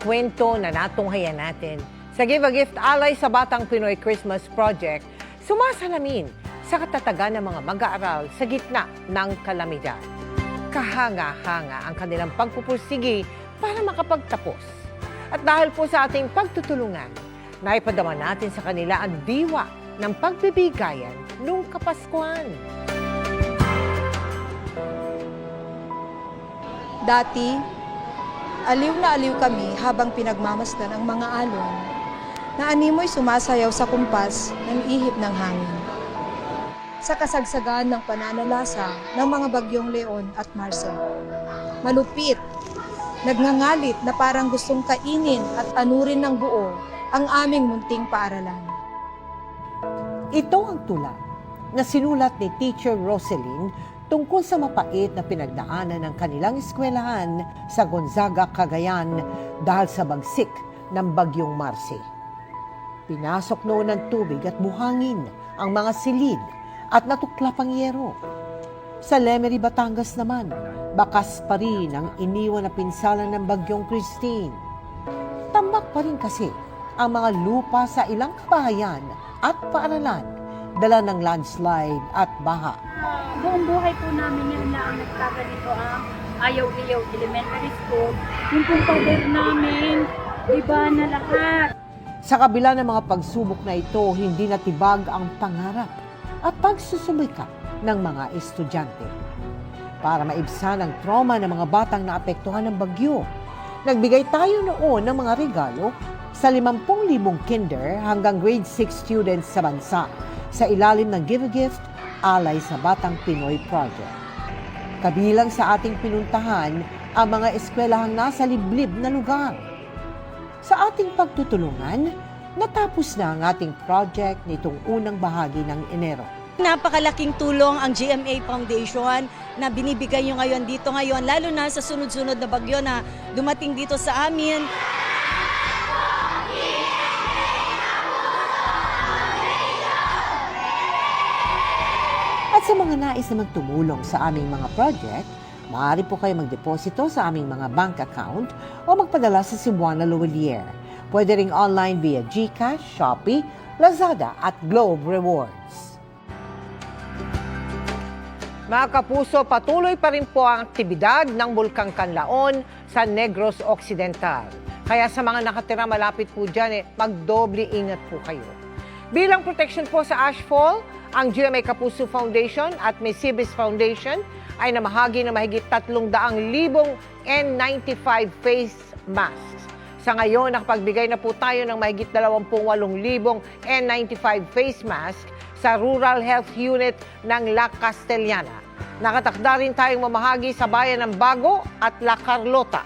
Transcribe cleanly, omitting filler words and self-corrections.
kwento na natunghayan natin sa Give a Gift Alay sa Batang Pinoy Christmas Project, sumasalamin sa katatagan ng mga mag-aaral sa gitna ng kalamidad. Kahanga-hanga ang kanilang pagpupursigi para makapagtapos. At dahil po sa ating pagtutulungan, naipadama natin sa kanila ang diwa ng pagbibigayan nung Kapaskuhan. Dati, aliw na aliw kami habang pinagmamasdan ang mga alon na animoy sumasayaw sa kumpas ng ihip ng hangin. Sa kasagsagan ng pananalasa ng mga bagyong Leon at Marcel. Malupit, nagngangalit na parang gustong kainin at anurin ng buo ang aming munting paaralan. Ito ang tula na sinulat ni Teacher Roselyn tungkol sa mapait na pinagdaanan ng kanilang eskwelahan sa Gonzaga, Cagayan dahil sa bagsik ng bagyong Marce. Pinasok noon ng tubig at buhangin ang mga silid at natuklap ang yero. Sa Lemery, Batangas naman, bakas pa rin ang iniwan na pinsala ng bagyong Christine. Tambak pa rin kasi ang mga lupa sa ilang kabahayan at paaralan, dala ng landslide at baha. Buong buhay po namin yun na ang nagkaganito ang Ayaw-Iyaw Elementary School. Yung pong pader namin, iba na lahat. Sa kabila ng mga pagsubok na ito, hindi natibag ang pangarap at pagsusumikap ng mga estudyante. Para maibsan ang trauma ng mga batang naapektuhan ng bagyo, nagbigay tayo noon ng mga regalo sa 50,000 kinder hanggang grade 6 students sa bansa sa ilalim ng Give a Gift Alay sa Batang Pinoy Project. Kabilang sa ating pinuntahan ang mga eskwelahang nasa liblib na lugar. Sa ating pagtutulungan, natapos na ang ating project nitong unang bahagi ng Enero. Napakalaking tulong ang GMA Foundation na binibigay nyo ngayon dito ngayon, lalo na sa sunod-sunod na bagyo na dumating dito sa amin. At sa mga nais na magtumulong sa aming mga project, maaari po kayo magdeposito sa aming mga bank account o magpadala sa Cebuana Luwalier. Pwede ring online via GCash, Shopee, Lazada at Globe Rewards. Mga kapuso, patuloy pa rin po ang aktibidad ng Bulkang Canlaon sa Negros Occidental. Kaya sa mga nakatira malapit po dyan, magdoble ingat po kayo. Bilang protection po sa ashfall, ang GMA Kapuso Foundation at Mesibis Foundation ay namahagi ng mahigit 300,000 N95 face masks. Sa ngayon, nakapagbigay na po tayo ng mahigit 28,000 N95 face mask sa Rural Health Unit ng La Castellana. Nakatakda rin tayong mamahagi sa bayan ng Bago at La Carlota.